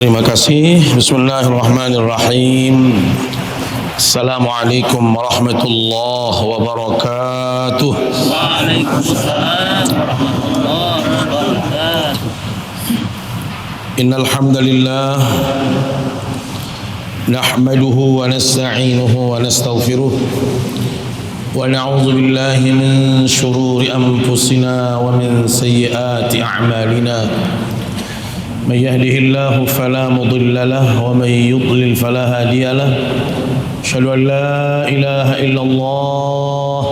Terima kasih. Bismillahirrahmanirrahim. Assalamualaikum warahmatullahi wabarakatuh. Waalaikumsalam warahmatullahi wabarakatuh. Innal hamdalillah nahmaduhu wa nasta'inuhu wa nastaghfiruh wa na'udzu billahi min shururi anfusina wa min sayyiati a'malina. من يهده الله فلا مضل له ومن يضلل فلا هادي له أشهد أن لا إله إلا الله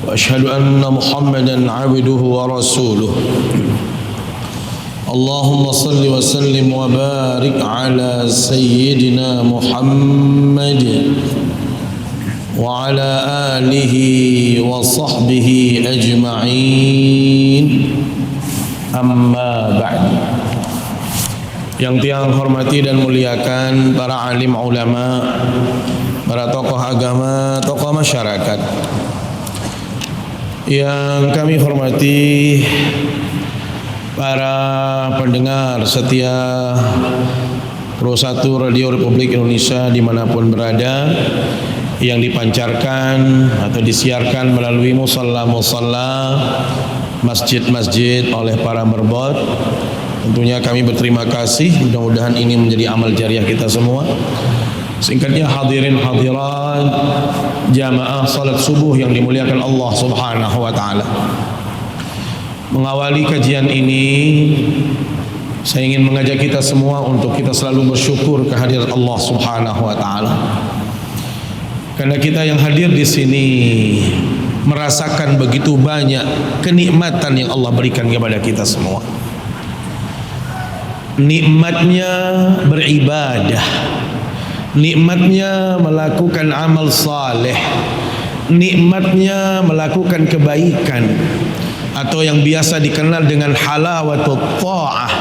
وأشهد أن محمدا عبده ورسوله اللهم صل وسلم وبارك على سيدنا محمد وعلى آله وصحبه أجمعين أما بعد. Yang tiang hormati dan muliakan para alim ulama, para tokoh agama, tokoh masyarakat. Yang kami hormati para pendengar setia Pro 1 Radio Republik Indonesia dimanapun berada, yang dipancarkan atau disiarkan melalui musalla-musalla, masjid-masjid oleh para merbot. Tentunya kami berterima kasih, mudah-mudahan ini menjadi amal jariah kita semua. Singkatnya, hadirin hadirat jamaah salat subuh yang dimuliakan Allah Subhanahu wa taala. Mengawali kajian ini, saya ingin mengajak kita semua untuk kita selalu bersyukur kehadirat Allah Subhanahu wa taala. Karena kita yang hadir di sini merasakan begitu banyak kenikmatan yang Allah berikan kepada kita semua. Nikmatnya beribadah, nikmatnya melakukan amal saleh, nikmatnya melakukan kebaikan, atau yang biasa dikenal dengan halawatut ta'ah,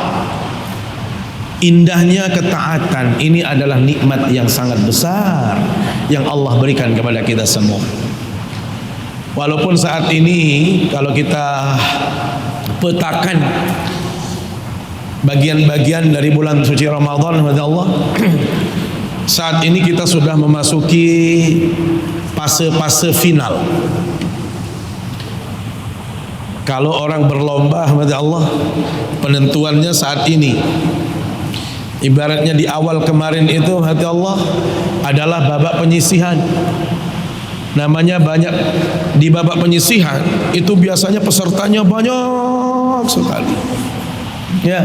indahnya ketaatan. Ini adalah nikmat yang sangat besar yang Allah berikan kepada kita semua. Walaupun saat ini kalau kita petakan bagian-bagian dari bulan suci Ramadan, Allah, saat ini kita sudah memasuki fase final. Kalau orang berlomba, Allah, penentuannya saat ini. Ibaratnya di awal kemarin itu, Allah, adalah babak penyisihan. Namanya banyak di babak penyisihan itu biasanya pesertanya banyak sekali. Ya,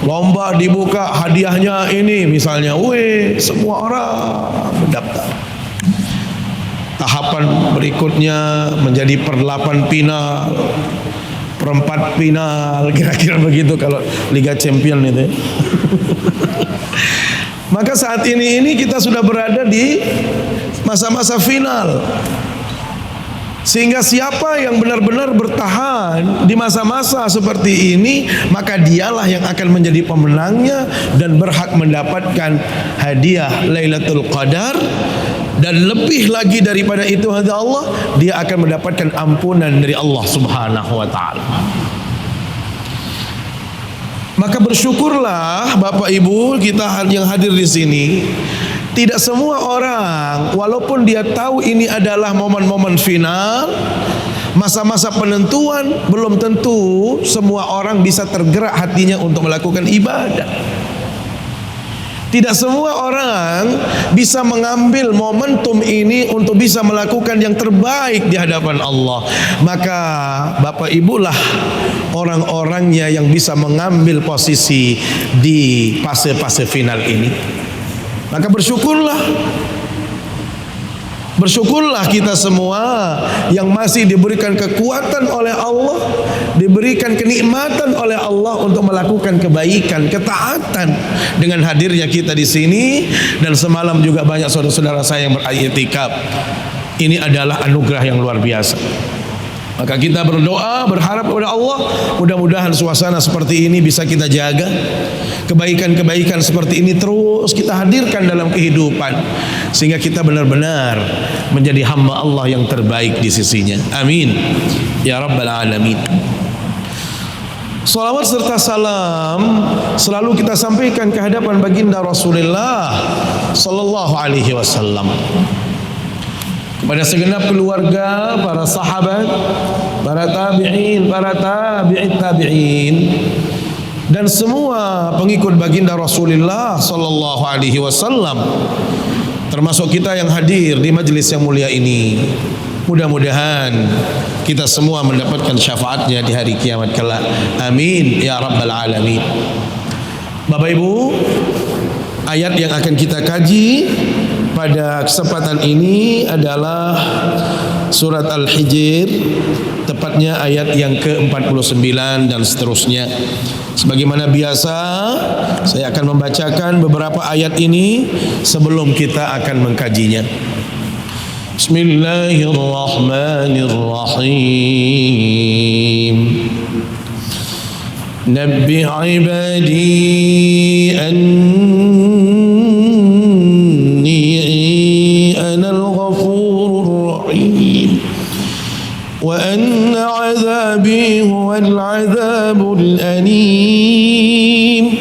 lomba dibuka, hadiahnya ini misalnya, semua orang mendaftar. Tahapan berikutnya menjadi per-8 final, per-4 final, kira-kira begitu kalau Liga Champion itu. Maka saat ini kita sudah berada di masa-masa final. Sehingga siapa yang benar-benar bertahan di masa-masa seperti ini, maka dialah yang akan menjadi pemenangnya dan berhak mendapatkan hadiah Lailatul Qadar. Dan lebih lagi daripada itu, Allah, dia akan mendapatkan ampunan dari Allah Subhanahu wa taala. Maka bersyukurlah Bapak Ibu kita yang hadir di sini. Tidak semua orang, walaupun dia tahu ini adalah momen-momen final, masa-masa penentuan, belum tentu semua orang bisa tergerak hatinya untuk melakukan ibadah. Tidak semua orang bisa mengambil momentum ini untuk bisa melakukan yang terbaik di hadapan Allah. Maka Bapak Ibulah orang-orangnya yang bisa mengambil posisi di fase-fase final ini. Maka bersyukurlah kita semua yang masih diberikan kekuatan oleh Allah, diberikan kenikmatan oleh Allah untuk melakukan kebaikan, ketaatan dengan hadirnya kita di sini. Dan semalam juga banyak saudara-saudara saya yang beriktikaf. Ini adalah anugerah yang luar biasa. Maka kita berdoa, berharap kepada Allah, mudah-mudahan suasana seperti ini bisa kita jaga. Kebaikan-kebaikan seperti ini terus kita hadirkan dalam kehidupan, sehingga kita benar-benar menjadi hamba Allah yang terbaik di sisinya. Amin ya rabbal alamin. Salawat serta salam selalu kita sampaikan ke hadapan baginda Rasulullah sallallahu alaihi wasallam, kepada segenap keluarga, para sahabat, para tabi'in, para tabi'it tabi'in, dan semua pengikut baginda Rasulullah sallallahu alaihi wasallam, termasuk kita yang hadir di majlis yang mulia ini. Mudah-mudahan kita semua mendapatkan syafaatnya di hari kiamat kelak. Amin ya rabbal alamin. Bapak Ibu, ayat yang akan kita kaji pada kesempatan ini adalah surat Al-Hijr, tepatnya ayat yang ke-49 dan seterusnya. Sebagaimana biasa, saya akan membacakan beberapa ayat ini sebelum kita akan mengkajinya. Bismillahirrahmanirrahim. Nabbi ibadi anni anal ghafurur rahim wa anna azabi huwal azabul alim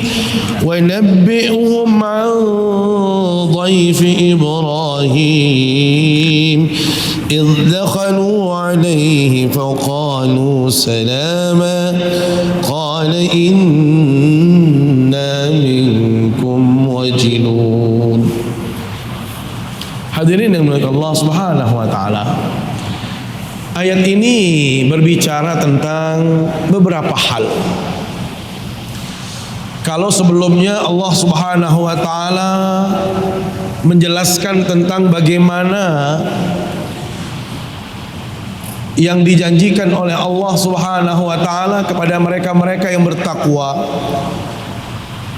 wa nabbi'hum an dhayfi Ibrahim إذ دخلوا عليه فقالوا سلاما قال إنا منكم وجلون. Hadirin yang dimuliakan Allah Subhanahu wa taala. Ayat ini berbicara tentang beberapa hal. Kalau sebelumnya Allah Subhanahu wa taala menjelaskan tentang bagaimana yang dijanjikan oleh Allah Subhanahu wa taala kepada mereka-mereka yang bertakwa,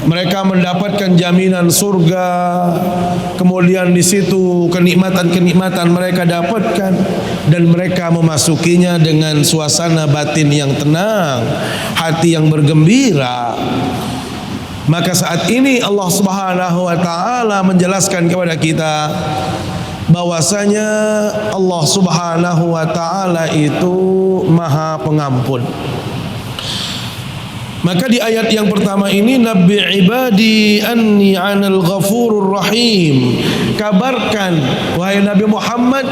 mereka mendapatkan jaminan surga, kemudian di situ kenikmatan-kenikmatan mereka dapatkan dan mereka memasukinya dengan suasana batin yang tenang, hati yang bergembira. Maka saat ini Allah Subhanahu wa taala menjelaskan kepada kita bahwasanya Allah Subhanahu wa taala itu Maha Pengampun. Maka di ayat yang pertama ini, Nabbi ibadi anni anal ghafurur rahim. Kabarkan wahai Nabi Muhammad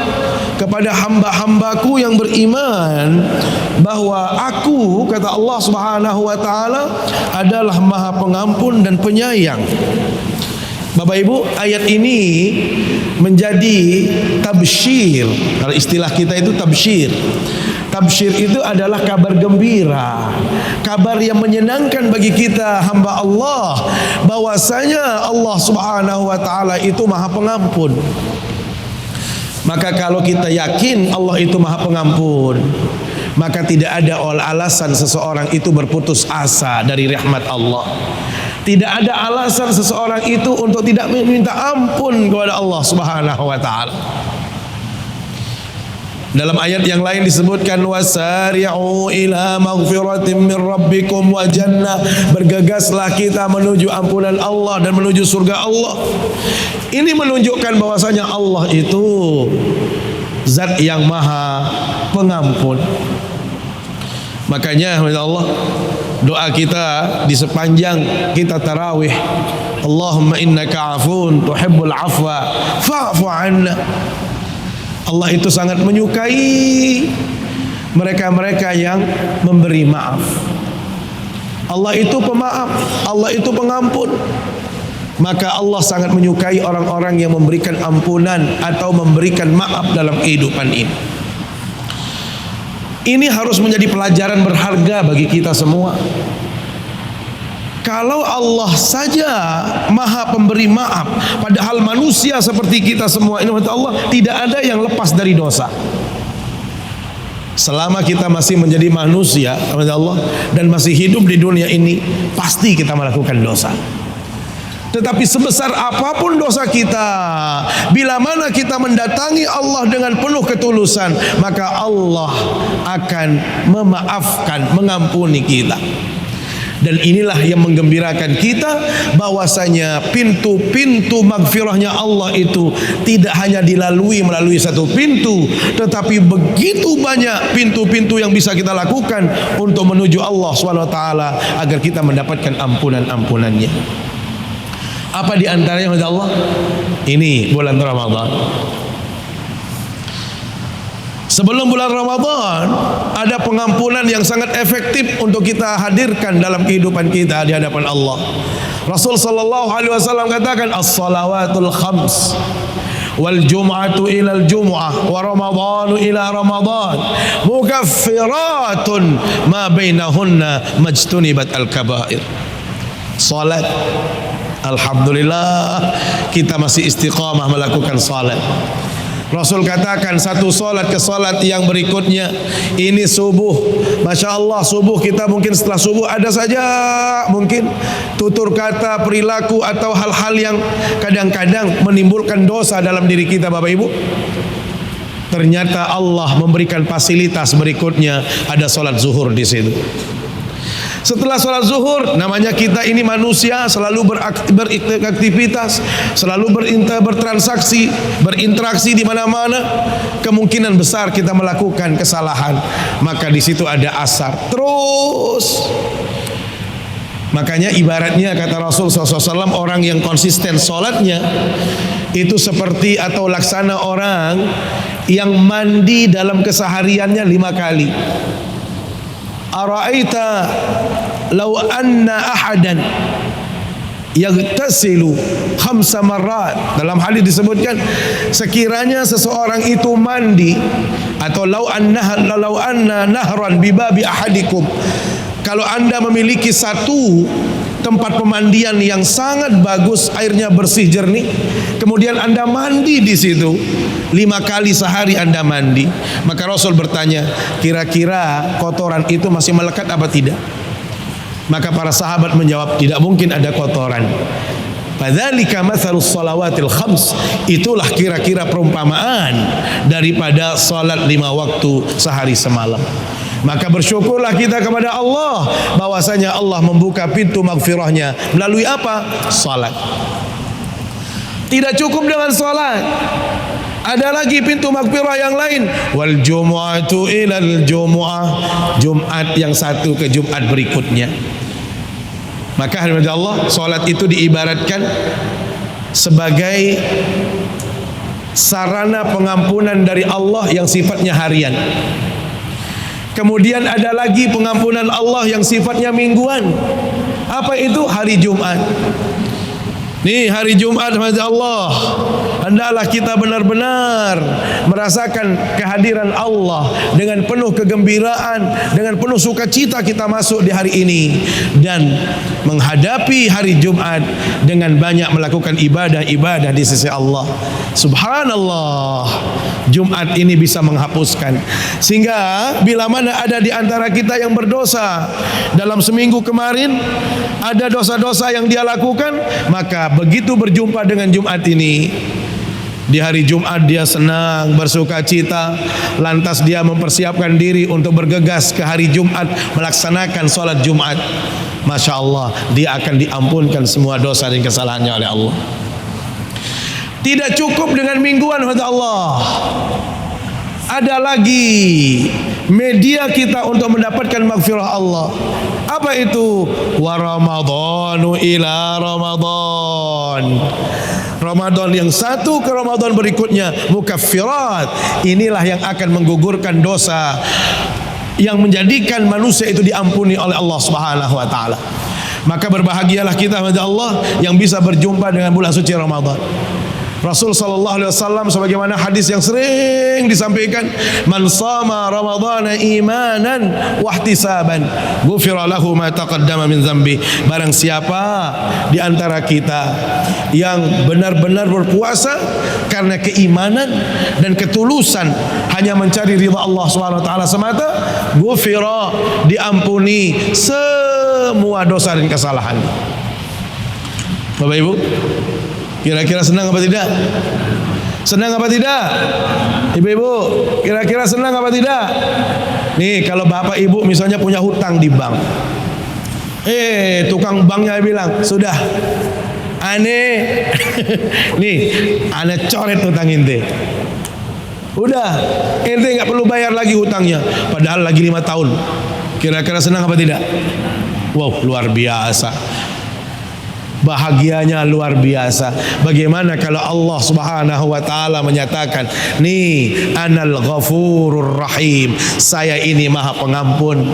kepada hamba-hambaku yang beriman bahwa aku, kata Allah Subhanahu wa taala, adalah Maha Pengampun dan Penyayang. Bapak Ibu, ayat ini menjadi tabsyir. Kalau istilah kita itu tabsyir. Tabsyir itu adalah kabar gembira, kabar yang menyenangkan bagi kita hamba Allah, bahwasanya Allah Subhanahu wa taala itu Maha Pengampun. Maka kalau kita yakin Allah itu Maha Pengampun, maka tidak ada alasan seseorang itu berputus asa dari rahmat Allah. Tidak ada alasan seseorang itu untuk tidak meminta ampun kepada Allah Subhanahu wa taala. Dalam ayat yang lain disebutkan wasari'u ila maghfiratin min rabbikum wa jannah. Bergegaslah kita menuju ampunan Allah dan menuju surga Allah. Ini menunjukkan bahwasanya Allah itu zat yang Maha Pengampun. Makanya Allah, doa kita di sepanjang kita tarawih, Allahumma innaka afun tuhibbul afwa fa'fu anna. Allah itu sangat menyukai mereka-mereka yang memberi maaf. Allah itu pemaaf, Allah itu pengampun. Maka Allah sangat menyukai orang-orang yang memberikan ampunan atau memberikan maaf dalam kehidupan ini. Ini harus menjadi pelajaran berharga bagi kita semua. Kalau Allah saja Maha Pemberi maaf, padahal manusia seperti kita semua ini, Allah tidak ada yang lepas dari dosa. Selama kita masih menjadi manusia, Allah, dan masih hidup di dunia ini, pasti kita melakukan dosa. Tetapi sebesar apapun dosa kita, bila mana kita mendatangi Allah dengan penuh ketulusan, maka Allah akan memaafkan, mengampuni kita. Dan inilah yang menggembirakan kita, bahwasanya pintu-pintu magfirahnya Allah itu tidak hanya dilalui melalui satu pintu, tetapi begitu banyak pintu-pintu yang bisa kita lakukan untuk menuju Allah SWT agar kita mendapatkan ampunan-ampunannya. Apa di antaranya kata Allah? Ini bulan Ramadan. Sebelum bulan Ramadan ada pengampunan yang sangat efektif untuk kita hadirkan dalam kehidupan kita di hadapan Allah. Rasul sallallahu alaihi wasallam katakan, as-salawatul khams wal jum'atu ila al-jum'ah wa ramadhanu ila ramadan mukaffiratun ma bainahunna majtunibat al-kaba'ir. Salat, alhamdulillah kita masih istiqamah melakukan salat. Rasul katakan satu solat ke solat yang berikutnya. Ini subuh, Masya Allah, subuh kita mungkin setelah subuh ada saja mungkin tutur kata, perilaku atau hal-hal yang kadang-kadang menimbulkan dosa dalam diri kita, Bapak Ibu. Ternyata Allah memberikan fasilitas berikutnya, ada solat zuhur di situ. Setelah sholat zuhur, namanya kita ini manusia selalu beraktivitas, selalu bertransaksi, berinteraksi di mana-mana. Kemungkinan besar kita melakukan kesalahan. Maka di situ ada asar. Terus, makanya ibaratnya kata Rasul SAW, orang yang konsisten sholatnya itu seperti atau laksana orang yang mandi dalam kesehariannya 5 kali. Ara'aita law anna ahadan yaghtasilu 5 marrat. Dalam hadis disebutkan, sekiranya seseorang itu mandi, atau law anna nahran bi babi ahadikum, kalau Anda memiliki satu tempat pemandian yang sangat bagus, airnya bersih jernih, kemudian Anda mandi di situ 5 kali sehari Anda mandi, maka Rasul bertanya, kira-kira kotoran itu masih melekat apa tidak? Maka para sahabat menjawab, tidak mungkin ada kotoran. Fadzalika matsalus shalawatil khams, itulah kira-kira perumpamaan daripada salat 5 waktu sehari semalam. Maka bersyukurlah kita kepada Allah bahwasanya Allah membuka pintu magfirahnya melalui apa? Salat. Tidak cukup dengan salat, ada lagi pintu magfirah yang lain. Wal jumu'atu ilal jumu'ah, Jumat yang satu ke Jumat berikutnya. Maka hadirin Allah, salat itu diibaratkan sebagai sarana pengampunan dari Allah yang sifatnya harian. Kemudian ada lagi pengampunan Allah yang sifatnya mingguan. Apa itu? Hari Jumat. Nih hari Jumat, Masya Allah, hendaklah kita benar-benar merasakan kehadiran Allah dengan penuh kegembiraan, dengan penuh sukacita kita masuk di hari ini, dan menghadapi hari Jumat dengan banyak melakukan ibadah-ibadah di sisi Allah. Subhanallah, Jumat ini bisa menghapuskan, sehingga bila mana ada di antara kita yang berdosa dalam seminggu kemarin, ada dosa-dosa yang dia lakukan, maka begitu berjumpa dengan Jumat ini, di hari Jumat dia senang, bersuka cita, lantas dia mempersiapkan diri untuk bergegas ke hari Jumat melaksanakan sholat Jumat. Masya Allah, dia akan diampunkan semua dosa dan kesalahannya oleh Allah. Tidak cukup dengan mingguan, kata Allah, ada lagi media kita untuk mendapatkan maghfirah Allah. Apa itu? Wa ramadhanu ila ramadan, Ramadan yang satu ke Ramadan berikutnya, mukaffirat. Inilah yang akan menggugurkan dosa, yang menjadikan manusia itu diampuni oleh Allah Subhanahu wa taala. Maka berbahagialah kita, Allah, yang bisa berjumpa dengan bulan suci Ramadan. Rasul sallallahu alaihi wasallam sebagaimana hadis yang sering disampaikan, man shama ramadhana imanan wa ihtisaban ghufira lahu ma taqaddama min dzambi. Barang siapa di antara kita yang benar-benar berpuasa karena keimanan dan ketulusan, hanya mencari ridha Allah Subhanahu wa taala semata, ghufira, diampuni semua dosa dan kesalahan. Bapak Ibu, kira-kira senang apa tidak? Senang apa tidak? Ibu-ibu, kira-kira senang apa tidak? Nih, kalau bapak ibu misalnya punya hutang di bank, Tukang banknya bilang, sudah aneh nih, aneh coret hutang ente. Udah, ente nggak perlu bayar lagi hutangnya. Padahal lagi 5 tahun. Kira-kira senang apa tidak? Wow, luar biasa. Bahagianya luar biasa. Bagaimana kalau Allah Subhanahu wa taala menyatakan, "Nih, Anal Ghafurur Rahim. Saya ini Maha Pengampun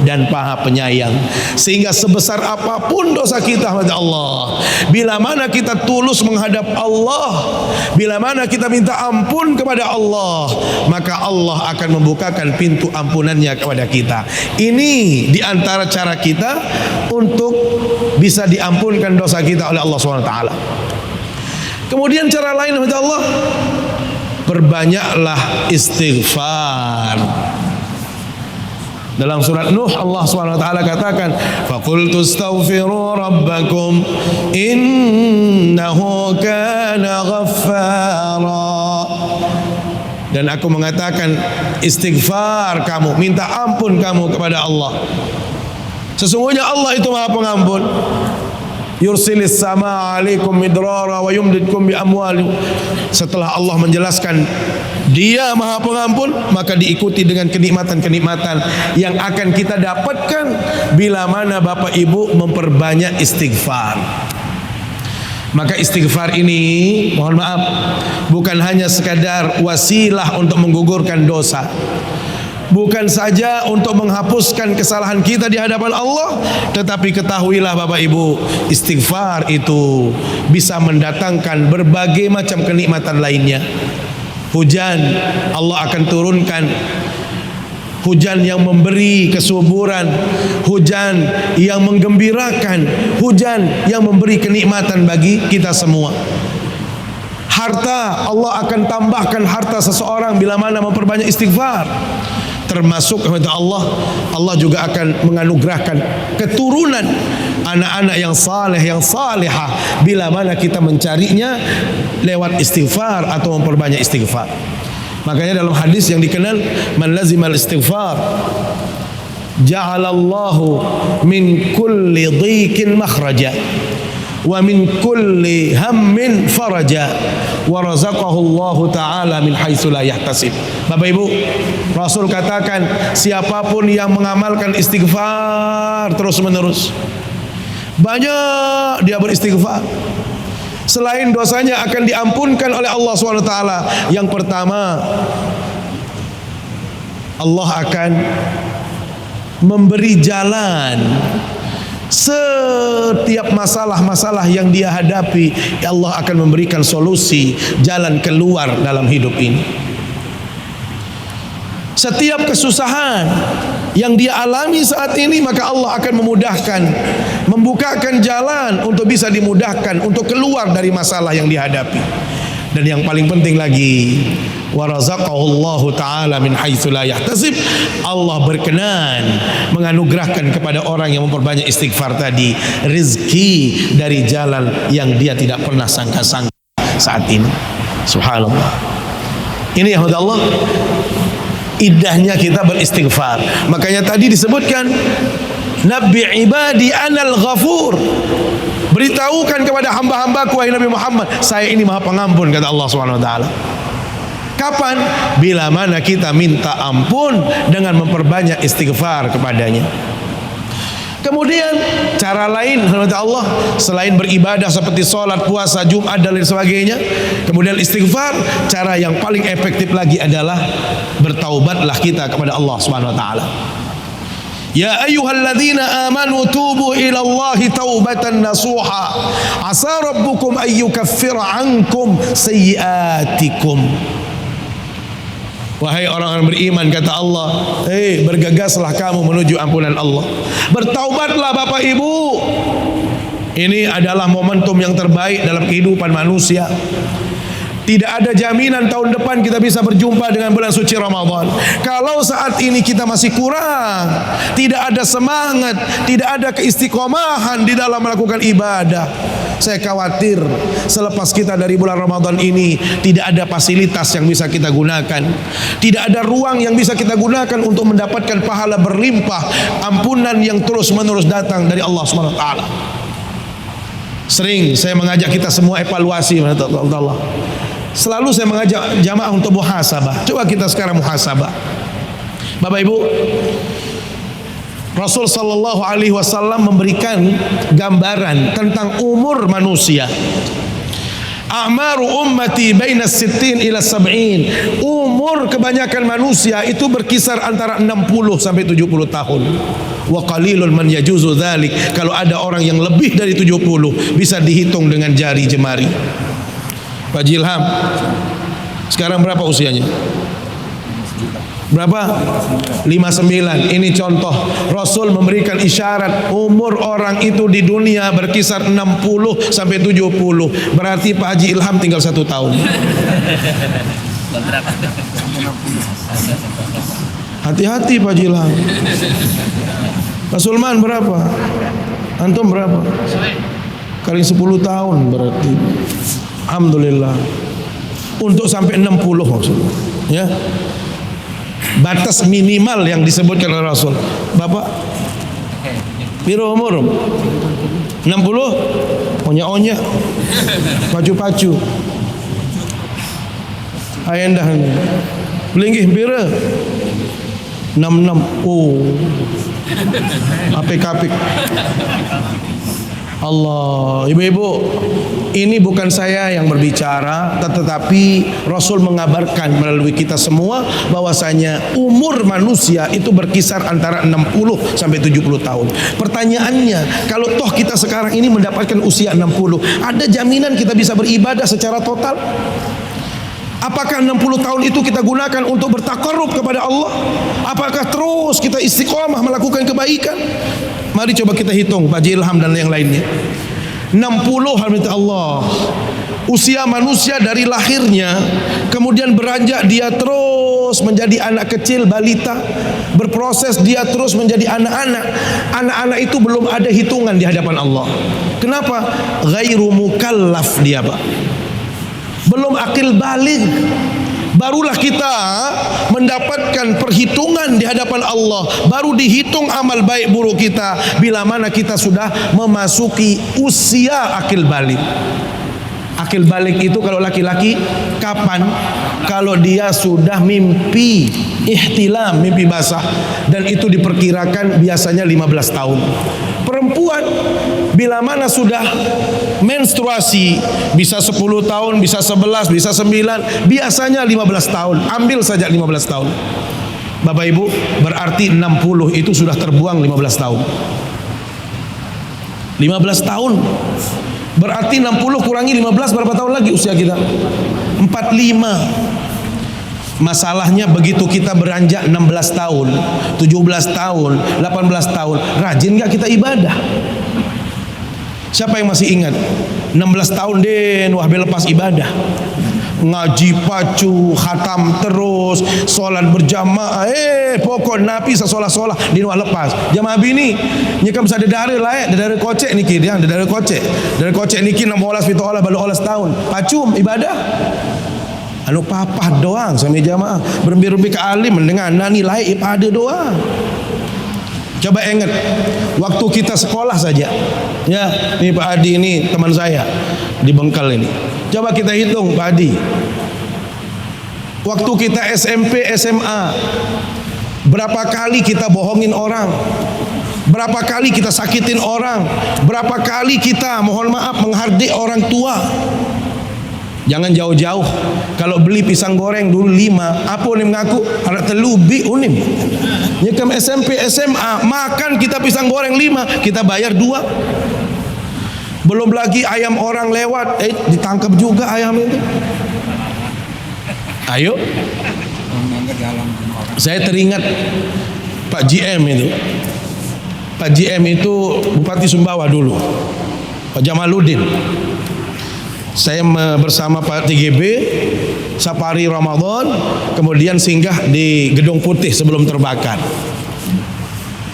dan Maha Penyayang." Sehingga sebesar apapun dosa kita kepada Allah, bila mana kita tulus menghadap Allah, bila mana kita minta ampun kepada Allah, maka Allah akan membukakan pintu ampunannya kepada kita. Ini di antara cara kita untuk bisa diampunkan dosa kita oleh Allah SWT. Kemudian cara lain kepada Allah, perbanyaklah istighfar. Dalam surat Nuh Allah SWT katakan, faqultu astaghfiru rabbakum innahu kana ghaffara. Dan aku mengatakan, istighfar kamu, minta ampun kamu kepada Allah. Sesungguhnya Allah itu Maha Pengampun. Yursilis sama alaikum midrara wa yumdidkum bi amwali. Setelah Allah menjelaskan Dia Maha Pengampun, maka diikuti dengan kenikmatan-kenikmatan yang akan kita dapatkan bila mana Bapak Ibu memperbanyak istighfar. Maka istighfar ini, mohon maaf, bukan hanya sekadar wasilah untuk menggugurkan dosa, bukan saja untuk menghapuskan kesalahan kita di hadapan Allah, tetapi ketahuilah Bapak Ibu, istighfar itu bisa mendatangkan berbagai macam kenikmatan lainnya. Hujan Allah akan turunkan, hujan yang memberi kesuburan, hujan yang menggembirakan, hujan yang memberi kenikmatan bagi kita semua. Harta, Allah akan tambahkan harta seseorang bila mana memperbanyak istighfar. Termasuk kepada Allah, Allah juga akan menganugerahkan keturunan anak-anak yang saleh, yang salihah, bila mana kita mencarinya lewat istighfar atau memperbanyak istighfar. Makanya dalam hadis yang dikenal, man lazimal istighfar ja'alallahu min kulli dhiqin makhraja wa min kulli hammin faraja wa razaqahu Allah taala min haitsu la yahtasib. Bapak Ibu, Rasul katakan, siapapun yang mengamalkan istighfar terus menerus, banyak dia beristighfar, selain dosanya akan diampunkan oleh Allah SWT. Yang pertama, Allah akan memberi jalan setiap masalah-masalah yang dia hadapi. Allah akan memberikan solusi, jalan keluar dalam hidup ini. Setiap kesusahan yang dia alami saat ini, maka Allah akan memudahkan, membukakan jalan untuk bisa dimudahkan untuk keluar dari masalah yang dihadapi. Dan yang paling penting lagi, wa razaqahullahu ta'ala min haitsu la yahtasib. Allah berkenan menganugerahkan kepada orang yang memperbanyak istighfar tadi rezeki dari jalan yang dia tidak pernah sangka-sangka saat ini. Subhanallah. Ini yang Allah, indahnya kita beristighfar. Makanya tadi disebutkan, Nabi ibadi anal ghafur. Beritahukan kepada hamba-hambaku, wahai Nabi Muhammad, saya ini Maha Pengampun, kata Allah SWT. Kapan? Bila mana kita minta ampun dengan memperbanyak istighfar kepadanya. Kemudian cara lain kata Allah, selain beribadah seperti sholat, puasa, Jumat dan lain sebagainya, kemudian istighfar, cara yang paling efektif lagi adalah bertaubatlah kita kepada Allah Subhanahu wa taala. Ya ayyuhalladzina amanu tubu ila Allahi taubatan nasuha asa rabbukum ayyukaffira ankum sayyiatikum. Wahai orang-orang beriman, kata Allah, bergegaslah kamu menuju ampunan Allah. Bertaubatlah Bapak Ibu. Ini adalah momentum yang terbaik dalam kehidupan manusia. Tidak ada jaminan tahun depan kita bisa berjumpa dengan bulan suci Ramadan. Kalau saat ini kita masih kurang, tidak ada semangat, tidak ada keistiqomahan di dalam melakukan ibadah, saya khawatir selepas kita dari bulan Ramadan ini tidak ada fasilitas yang bisa kita gunakan, tidak ada ruang yang bisa kita gunakan untuk mendapatkan pahala berlimpah, ampunan yang terus menerus datang dari Allah Subhanahu wa taala. Sering saya mengajak kita semua evaluasi, Allah. Selalu saya mengajak jamaah untuk muhasabah. Coba kita sekarang muhasabah. Bapak Ibu, Rasul sallallahu alaihi wasallam memberikan gambaran tentang umur manusia. A'maru ummati baina 60 ila 70. Umur kebanyakan manusia itu berkisar antara 60 sampai 70 tahun. Wa qalilun man yajuzu dzalik. Kalau ada orang yang lebih dari 70 bisa dihitung dengan jari jemari. Pak Jilham, sekarang berapa usianya? Berapa? 59. Ini contoh Rasul memberikan isyarat umur orang itu di dunia berkisar 60 sampai 70. Berarti Pak Haji Ilham tinggal 1 tahun. Hati-hati Pak Haji Ilham. Pak Sulman berapa? Antum berapa? Kali 10 tahun berarti. Alhamdulillah. Untuk sampai 60 maksudnya, ya. Batas minimal yang disebutkan oleh Rasul. Bapak piro umur? 60? Onya-onya, pacu-pacu. Ayendah ini. Belinggih piro? 66. Oh. Apik-apik. Allah, ibu-ibu, ini bukan saya yang berbicara, tetapi Rasul mengabarkan melalui kita semua bahwasanya umur manusia itu berkisar antara 60 sampai 70 tahun. Pertanyaannya, kalau toh kita sekarang ini mendapatkan usia 60, ada jaminan kita bisa beribadah secara total? Apakah 60 tahun itu kita gunakan untuk bertakarrub kepada Allah? Apakah terus kita istiqomah melakukan kebaikan? Mari coba kita hitung Pak Ilham dan yang lainnya. 60 alhamdulillah Allah. Usia manusia dari lahirnya, kemudian beranjak dia terus menjadi anak kecil, balita, berproses dia terus menjadi anak-anak. Anak-anak itu belum ada hitungan di hadapan Allah. Kenapa? Ghairu mukallaf dia, Pak. Belum akil baligh. Barulah kita mendapatkan perhitungan di hadapan Allah. Baru dihitung amal baik buruk kita bila mana kita sudah memasuki usia akil baligh. Akil baligh itu kalau laki-laki kapan? Kalau dia sudah mimpi ihtilam, mimpi basah, dan itu diperkirakan biasanya 15 tahun. Perempuan bila mana sudah menstruasi bisa 10 tahun, bisa 11, bisa 9, biasanya 15 tahun. Ambil saja 15 tahun. Bapak Ibu, berarti 60 itu sudah terbuang 15 tahun. 15 tahun. Berarti 60 kurangi 15 berapa tahun lagi usia kita? 45. Masalahnya begitu kita beranjak 16 tahun, 17 tahun, 18 tahun, rajin gak kita ibadah? Siapa yang masih ingat? 16 tahun den, wah lepas ibadah. Ngaji pacu, khatam terus, sholat berjamaah, pokok napi sesolah-solah di wah lepas. Jamaah bini, nyekam bisa dedare lah ya, dedare kocek niki dia, dedare kocek. Dedare kocek niki 16 fito olah balu olah setahun. Pacum ibadah. Anu papah doang sama jamaah, berembi-rembi ke alim mendengar nani layak ibadah doang. Coba ingat waktu kita sekolah saja. Ya, ini Pak Adi ini teman saya di Bengkal ini. Coba kita hitung Pak Adi. Waktu kita SMP, SMA, berapa kali kita bohongin orang? Berapa kali kita sakitin orang? Berapa kali kita mohon maaf menghardik orang tua? Jangan jauh-jauh. Kalau beli pisang goreng dulu 5, apa unim ngaku? Anak telu bi unim. Nyekam SMP, SMA, makan kita pisang goreng 5, kita bayar 2. Belum lagi ayam orang lewat, ditangkap juga ayam itu. Ayo. Saya teringat Pak GM itu. Pak GM itu Bupati Sumbawa dulu, Pak Jamaluddin. Saya bersama Pak TGB Safari Ramadan, kemudian singgah di Gedung Putih sebelum terbakar.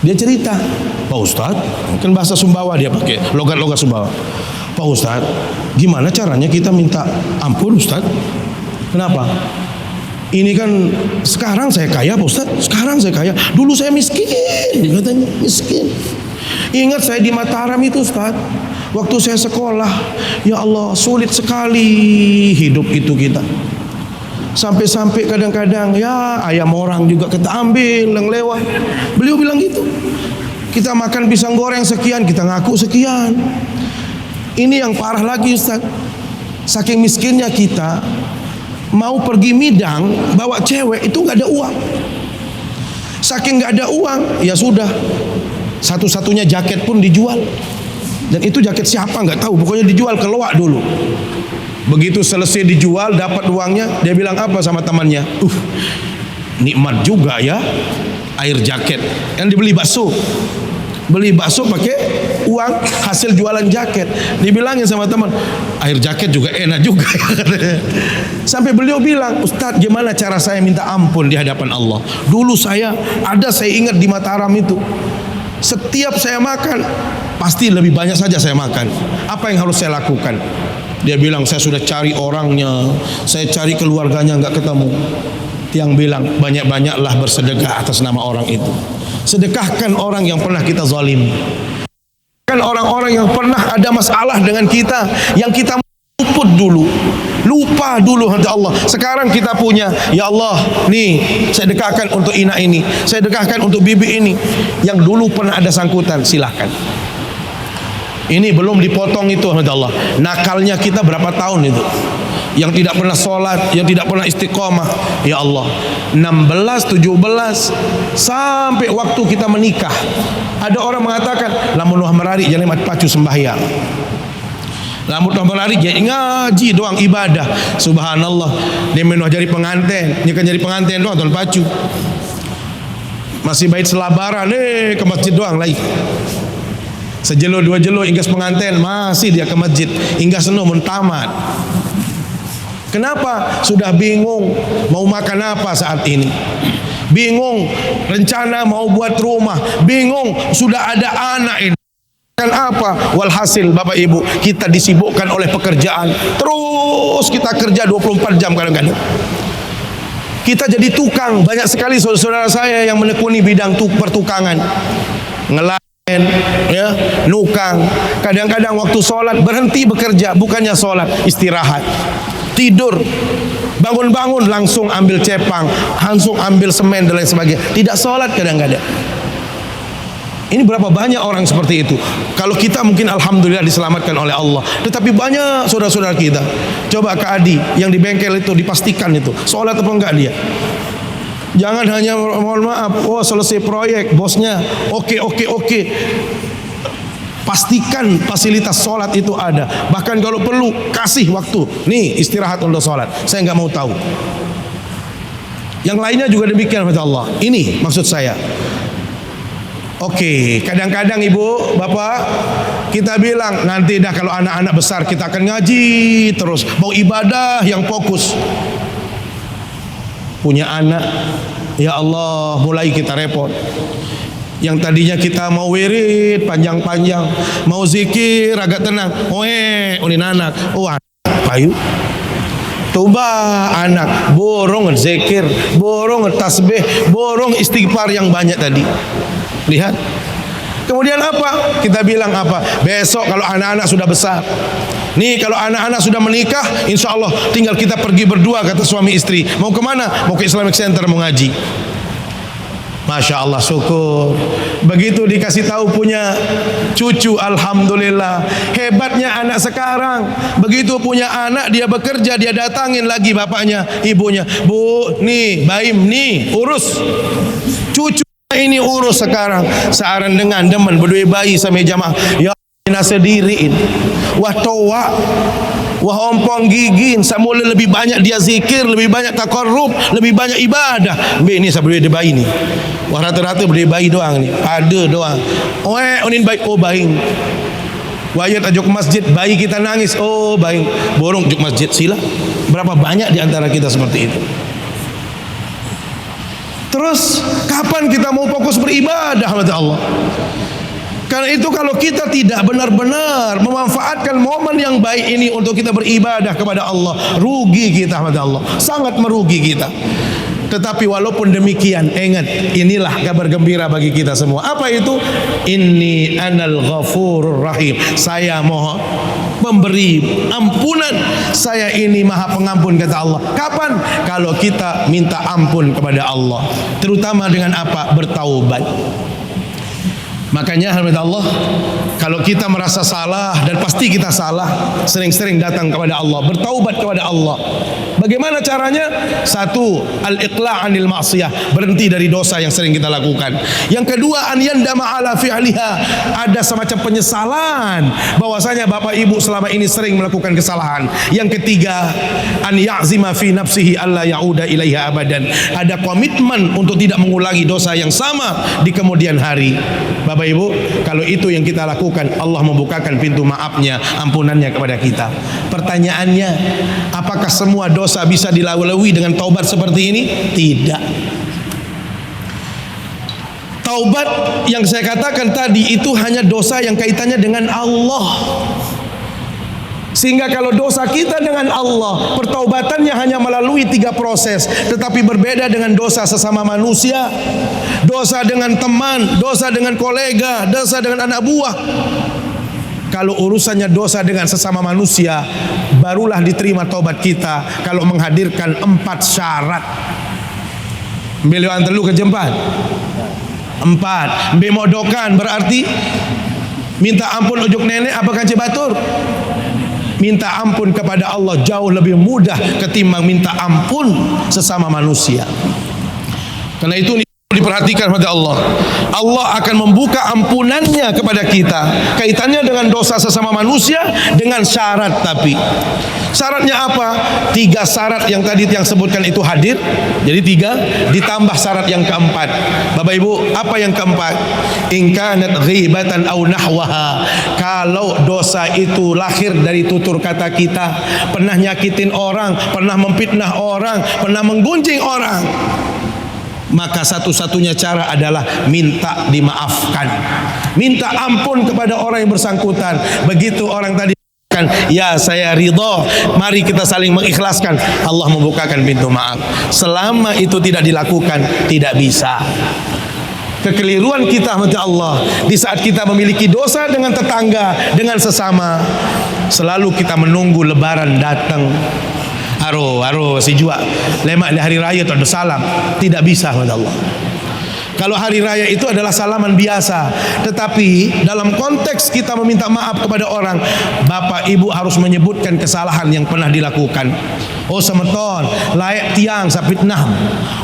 Dia cerita, Pak Ustadz, kan bahasa Sumbawa dia pakai, logat-logat Sumbawa. Pak Ustadz, gimana caranya kita minta ampun Ustadz? Kenapa? Ini kan sekarang saya kaya Pak Ustadz, sekarang saya kaya. Dulu saya miskin, katanya miskin. Ingat saya di Mataram itu Ustadz, waktu saya sekolah, ya Allah sulit sekali hidup itu kita. Sampai-sampai kadang-kadang ya ayam orang juga kita ambil yang lewat. Beliau bilang gitu. Kita makan pisang goreng sekian, kita ngaku sekian. Ini yang parah lagi Ustaz. Saking miskinnya kita, mau pergi midang bawa cewek itu nggak ada uang. Saking nggak ada uang, ya sudah. Satu-satunya jaket pun dijual. Dan itu jaket siapa nggak tahu, pokoknya dijual keluar dulu. Begitu selesai dijual, dapat uangnya, dia bilang apa sama temannya? Nikmat juga ya air jaket. Yang dibeli bakso. Beli bakso pakai uang hasil jualan jaket. Dibilangin sama teman, air jaket juga enak juga. Sampai beliau bilang, Ustadz gimana cara saya minta ampun di hadapan Allah? Dulu saya ingat di Mataram itu, setiap saya makan pasti lebih banyak saja saya makan. Apa yang harus saya lakukan? Dia bilang, saya sudah cari orangnya, saya cari keluarganya nggak ketemu. Yang bilang, banyak-banyaklah bersedekah atas nama orang itu. Sedekahkan orang yang pernah kita zalim. Kan orang-orang yang pernah ada masalah dengan kita, yang kita luput dulu, lupa dulu hati Allah. Sekarang kita punya, ya Allah, nih saya sedekahkan untuk ina ini, saya sedekahkan untuk bibi ini, yang dulu pernah ada sangkutan, silahkan. Ini belum dipotong itu hati Allah. Nakalnya kita berapa tahun itu? Yang tidak pernah sholat, yang tidak pernah istiqomah, ya Allah, 16, 17 sampai waktu kita menikah. Ada orang mengatakan, lamun wah merari jangan mat pacu sembahyang, lamun wah merari jadi ngaji doang ibadah. Subhanallah, dia menuh jadi pengantin, nyekan jadi pengantin doang tuan pacu. Masih bait selabaran ke masjid doang lagi. Sejelo dua jelo inggas pengantin masih dia ke masjid hingga seno tamat. Kenapa? Sudah bingung mau makan apa saat ini, bingung rencana mau buat rumah, bingung sudah ada anak ini kan apa. Walhasil Bapak Ibu, kita disibukkan oleh pekerjaan, terus kita kerja 24 jam kadang-kadang. Kita jadi tukang. Banyak sekali saudara-saudara saya yang menekuni bidang pertukangan, ngelayan, ya, nukang. Kadang-kadang waktu sholat berhenti bekerja, bukannya sholat, istirahat, tidur, bangun-bangun langsung ambil cepang, langsung ambil semen dan lain sebagainya. Tidak sholat kadang-kadang. Ini berapa banyak orang seperti itu. Kalau kita mungkin alhamdulillah diselamatkan oleh Allah, tetapi banyak saudara-saudara kita. Coba Kak Adi yang di bengkel itu dipastikan itu sholat apa enggak dia. Jangan hanya mohon maaf, oh selesai proyek bosnya oke. Pastikan fasilitas sholat itu ada. Bahkan kalau perlu kasih waktu, nih istirahat untuk sholat. Saya nggak mau tahu. Yang lainnya juga demikian kata Allah. Ini maksud saya. Oke, kadang-kadang ibu, bapak, kita bilang nanti dah kalau anak-anak besar kita akan ngaji terus, mau ibadah yang fokus. Punya anak, ya Allah, mulai kita repot. Yang tadinya kita mau wirid panjang-panjang, mau zikir agak tenang, unin anak, payu. Coba anak borong zikir, borong tasbih, borong istighfar yang banyak tadi. Lihat. Kemudian apa? Kita bilang apa? Besok kalau anak-anak sudah besar, nih kalau anak-anak sudah menikah, insya Allah tinggal kita pergi berdua, kata suami istri. Mau kemana? Mau ke Islamic Center mau ngaji. Masya Allah, syukur. Begitu dikasih tahu punya cucu, alhamdulillah. Hebatnya anak sekarang. Begitu punya anak, dia bekerja, dia datangin lagi bapaknya, ibunya. Bu, nih, Baim, nih, urus cucu ini, urus sekarang. Searan dengan demen berdua bayi sama jamaah. Ya nasa diriin. Wah toa, wah ompong gigin. Samula lebih banyak dia zikir, lebih banyak takarrub, lebih banyak ibadah. Ini saya berdua bayi nih. Wah rata-rata berdua bayi doang nih. Ada doang. Unin bayi, bayi. Wayat ajuk masjid, bayi kita nangis, oh bayi borong juk masjid, sila. Berapa banyak di antara kita seperti itu. Terus kapan kita mau fokus beribadah kepada Allah? Karena itu kalau kita tidak benar-benar memanfaatkan momen yang baik ini untuk kita beribadah kepada Allah, rugi kita kepada Allah, sangat merugi kita. Tetapi walaupun demikian, ingat, inilah kabar gembira bagi kita semua. Apa itu? Inni anal ghafurur rahim. Saya mohon memberi ampunan. Saya ini maha pengampun, kata Allah. Kapan? Kalau kita minta ampun kepada Allah. Terutama dengan apa? Bertaubat. Makanya alhamdulillah Allah, kalau kita merasa salah, dan pasti kita salah, sering-sering datang kepada Allah, bertaubat kepada Allah. Bagaimana caranya? Satu, al-iqla' anil ma'siyah, berhenti dari dosa yang sering kita lakukan. Yang kedua, an yandama ala fi'liha, ada semacam penyesalan bahwasanya bapak ibu selama ini sering melakukan kesalahan. Yang ketiga, an ya'zima fi nafsihi alla ya'uda ilaiha abadan, ada komitmen untuk tidak mengulangi dosa yang sama di kemudian hari. Bapak ibu, kalau itu yang kita lakukan, Allah membukakan pintu maafnya, ampunannya kepada kita. Pertanyaannya, apakah semua dosa bisa dilalui dengan taubat seperti ini? Tidak. Taubat yang saya katakan tadi itu hanya dosa yang kaitannya dengan Allah. Sehingga kalau dosa kita dengan Allah, pertaubatannya hanya melalui 3 proses. Tetapi berbeda dengan dosa sesama manusia, dosa dengan teman, dosa dengan kolega, dosa dengan anak buah. Kalau urusannya dosa dengan sesama manusia, barulah diterima taubat kita kalau menghadirkan 4 syarat. Beliau antelu ke jempat 4. Bemodokan berarti minta ampun ujuk nenek apa kanci batur. Minta ampun kepada Allah jauh lebih mudah ketimbang minta ampun sesama manusia. Karena itu diperhatikan pada Allah. Allah akan membuka ampunannya kepada kita. Kaitannya dengan dosa sesama manusia dengan syarat, tapi syaratnya apa? 3 syarat yang tadi yang sebutkan itu hadir. Jadi 3 ditambah syarat yang keempat. Bapak Ibu, apa yang keempat? In kanat ghibatan aw nahwaha. Kalau dosa itu lahir dari tutur kata kita, pernah nyakitin orang, pernah memfitnah orang, pernah menggunjing orang, maka satu-satunya cara adalah minta dimaafkan, minta ampun kepada orang yang bersangkutan. Begitu orang tadi ya saya ridho, mari kita saling mengikhlaskan, Allah membukakan pintu maaf. Selama itu tidak dilakukan, tidak bisa. Kekeliruan kita kepada Allah di saat kita memiliki dosa dengan tetangga, dengan sesama, selalu kita menunggu lebaran datang. Aro si jua lemak di hari raya itu ada salam, tidak bisa kepada Allah. Kalau hari raya itu adalah salaman biasa, tetapi dalam konteks kita meminta maaf kepada orang, bapak ibu harus menyebutkan kesalahan yang pernah dilakukan. Oh semeton layak tiang sapitnah,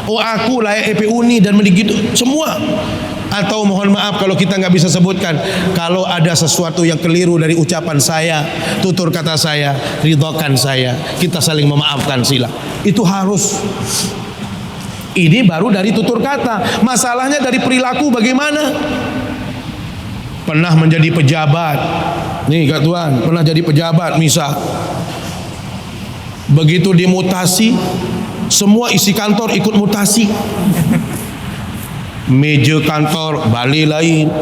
oh aku layak EP uni dan begitu semua. Atau mohon maaf kalau kita nggak bisa sebutkan, kalau ada sesuatu yang keliru dari ucapan saya, tutur kata saya, ridhokan saya, kita saling memaafkan, sila. Itu harus. Ini baru dari tutur kata. Masalahnya dari perilaku bagaimana? Pernah menjadi pejabat, nih Kak Tuan, pernah jadi pejabat misal. Begitu dimutasi, semua isi kantor ikut mutasi. Meja kantor balik lain,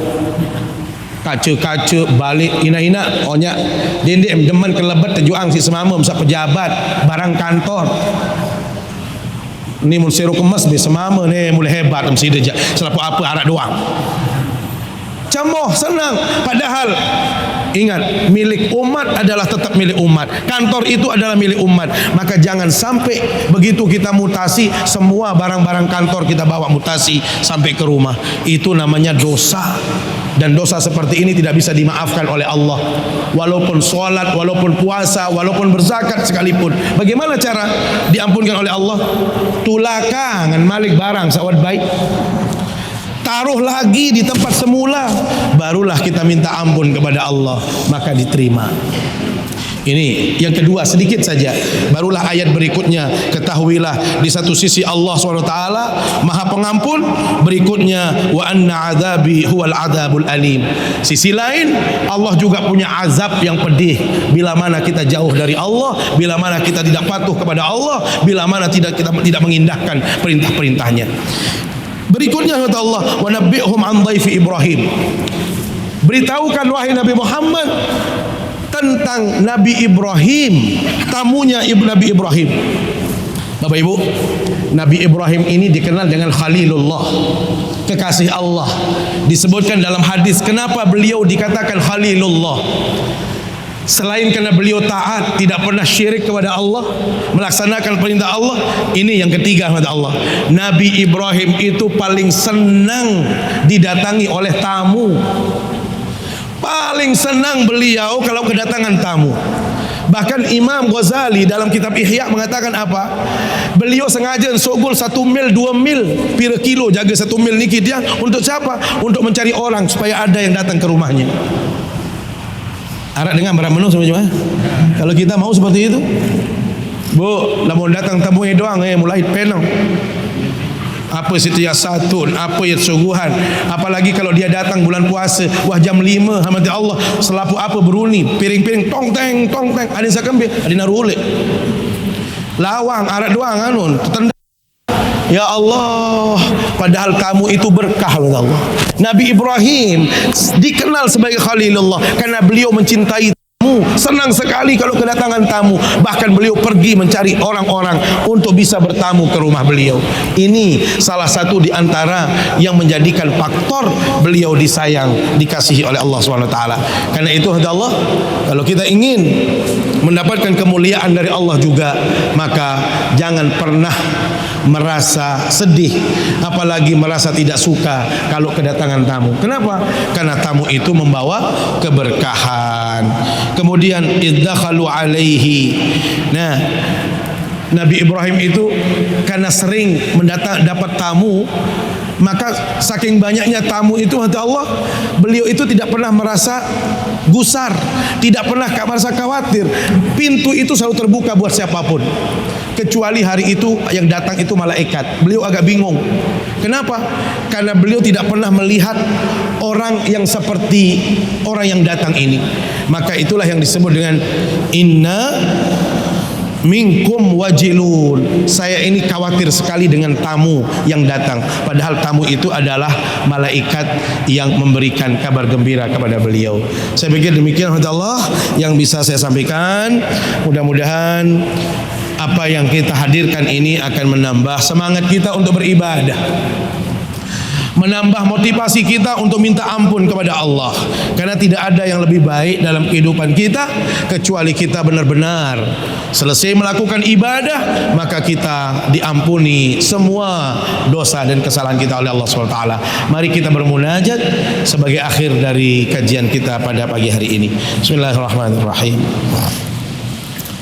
kaca-kaca balik ina-ina, onya dendek demen kelebet terjuang si semama masa pejabat barang kantor ni mun seru kemas be semama ni mulai hebat mesti dia selapu apa arak doang camoh senang. Padahal ingat, milik umat adalah tetap milik umat, kantor itu adalah milik umat. Maka jangan sampai begitu kita mutasi, semua barang-barang kantor kita bawa mutasi sampai ke rumah. Itu namanya dosa. Dan dosa seperti ini tidak bisa dimaafkan oleh Allah. Walaupun sholat, walaupun puasa, walaupun berzakat sekalipun. Bagaimana cara diampunkan oleh Allah? Tulakangan malik barang sawat baik, taruh lagi di tempat semula, barulah kita minta ampun kepada Allah, maka diterima. Ini yang kedua, sedikit saja. Barulah ayat berikutnya, ketahuilah di satu sisi Allah SWT Maha Pengampun, berikutnya wa anna azabi huwal adzabul alim. Sisi lain Allah juga punya azab yang pedih bila mana kita jauh dari Allah, bila mana kita tidak patuh kepada Allah, bila mana kita tidak mengindahkan perintah-perintahnya. Berikutnya kata Allah, wa nabbi'hum an dhaifi Ibrahim. Beritahukan wahai Nabi Muhammad tentang Nabi Ibrahim, tamunya Nabi Ibrahim. Bapak Ibu, Nabi Ibrahim ini dikenal dengan Khalilullah, kekasih Allah. Disebutkan dalam hadis kenapa beliau dikatakan Khalilullah. Selain karena beliau taat, tidak pernah syirik kepada Allah, melaksanakan perintah Allah. Ini yang ketiga kata Allah, Nabi Ibrahim itu paling senang didatangi oleh tamu. Paling senang beliau kalau kedatangan tamu. Bahkan Imam Ghazali dalam kitab Ihya mengatakan apa? Beliau sengaja sogol 1 mil 2 mil pira kilo jaga 1 mil niki dia untuk siapa? Untuk mencari orang supaya ada yang datang ke rumahnya. Arak dengan barang menu semua. Kalau kita mau seperti itu, Bu, lamun datang tamu doang mulai penang. Apa setiasatun, apa yang sungguhan. Apalagi kalau dia datang bulan puasa, wah jam 5 hamati Allah, selapu apa beruni, piring-piring tong teng, ada sakembe, ada narulik. Lawang arak doang anun, tenda. Ya Allah, padahal kamu itu berkah oleh Allah. Nabi Ibrahim dikenal sebagai Khalilullah karena beliau mencintai tamu, senang sekali kalau kedatangan tamu. Bahkan beliau pergi mencari orang-orang untuk bisa bertamu ke rumah beliau. Ini salah satu di antara yang menjadikan faktor beliau disayang, dikasihi oleh Allah SWT. Karena itu kata Allah, kalau kita ingin mendapatkan kemuliaan dari Allah juga, maka jangan pernah merasa sedih, apalagi merasa tidak suka kalau kedatangan tamu. Kenapa? Karena tamu itu membawa keberkahan. Kemudian iddakhalu alaihi. Nah, Nabi Ibrahim itu karena sering dapat tamu, maka saking banyaknya tamu itu kata Allah, beliau itu tidak pernah merasa gusar, tidak pernah merasa khawatir. Pintu itu selalu terbuka buat siapapun. Kecuali hari itu yang datang itu malaikat. Beliau agak bingung. Kenapa? Karena beliau tidak pernah melihat orang yang seperti orang yang datang ini. Maka itulah yang disebut dengan inna minkum wajilun. Saya ini khawatir sekali dengan tamu yang datang. Padahal tamu itu adalah malaikat yang memberikan kabar gembira kepada beliau. Saya pikir demikian Allah yang bisa saya sampaikan. Mudah-mudahan apa yang kita hadirkan ini akan menambah semangat kita untuk beribadah, menambah motivasi kita untuk minta ampun kepada Allah. Karena tidak ada yang lebih baik dalam kehidupan kita kecuali kita benar-benar selesai melakukan ibadah, maka kita diampuni semua dosa dan kesalahan kita oleh Allah SWT. Mari kita bermunajat sebagai akhir dari kajian kita pada pagi hari ini. Bismillahirrahmanirrahim.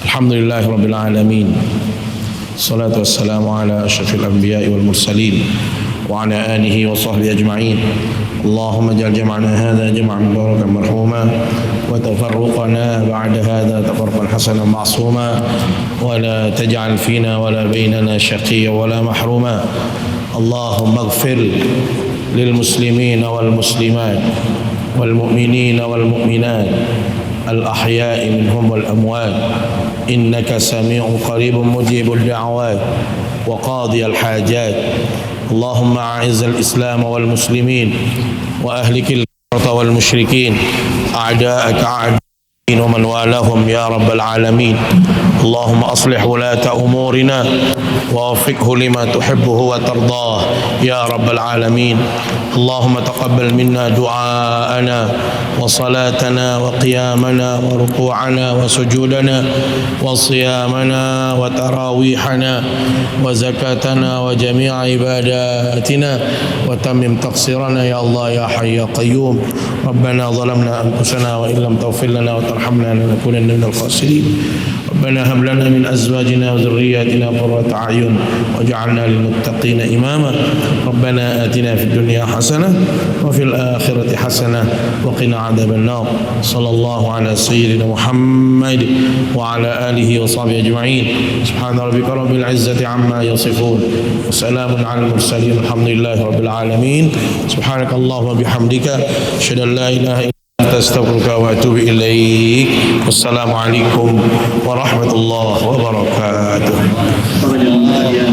Alhamdulillahi Rabbil Alamin. Salatu wassalamu ala ashrafil anbiya'i wal mursalin wa ala alihi wa sahbihi ajma'in. Allahumma ja'al jam'ana hadha jam'an mubarakan marhuma wa tafarruqana ba'da hadha tafarruqan hasanan ma'suma wa la taj'al fina wa la bainana shaqiyyan wa la mahruma. Allahumma ighfir lil muslimina wal muslimat wal mu'minina wal mu'minat الأحياء منهم والأموات إنك سميع قريب مجيب الدعوات وقاضي الحاجات. اللهم أعز الإسلام والمسلمين وأهلك الكفرة والمشركين أعداءك أعداء ومن والاهم يا رب العالمين. اللهم أصلح ولاة أمورنا ووفقه لما تحبه وترضاه يا رب العالمين. اللهم تقبل منا دعاءنا وصلاتنا وقيامنا وركوعنا وسجودنا وصيامنا وتراويحنا وزكاتنا وجميع عباداتنا وتمم تقصيرنا يا الله يا حي يا قيوم. ربنا ظلمنا أنفسنا وإن لم تغفر لنا وترحمنا وترحمنا لنكونن من الخاسرين. ربنا هب لنا من أزواجنا وذرياتنا قرة أعين واجعلنا للمتقين إماما. ربنا آتنا في الدنيا حسنة وفي الآخرة حسنة وقنا عذاب النار. صلى الله على سيدنا محمد وعلى آله وصحبه أجمعين. سبحان ربك رب العزة عما يصفون وسلام على المرسلين الحمد لله رب العالمين. سبحانك اللهم وبحمدك أشهد أن لا إله إلا أنت أستغفرك وأتوب إليك. والسلام عليكم ورحمة الله وبركاته.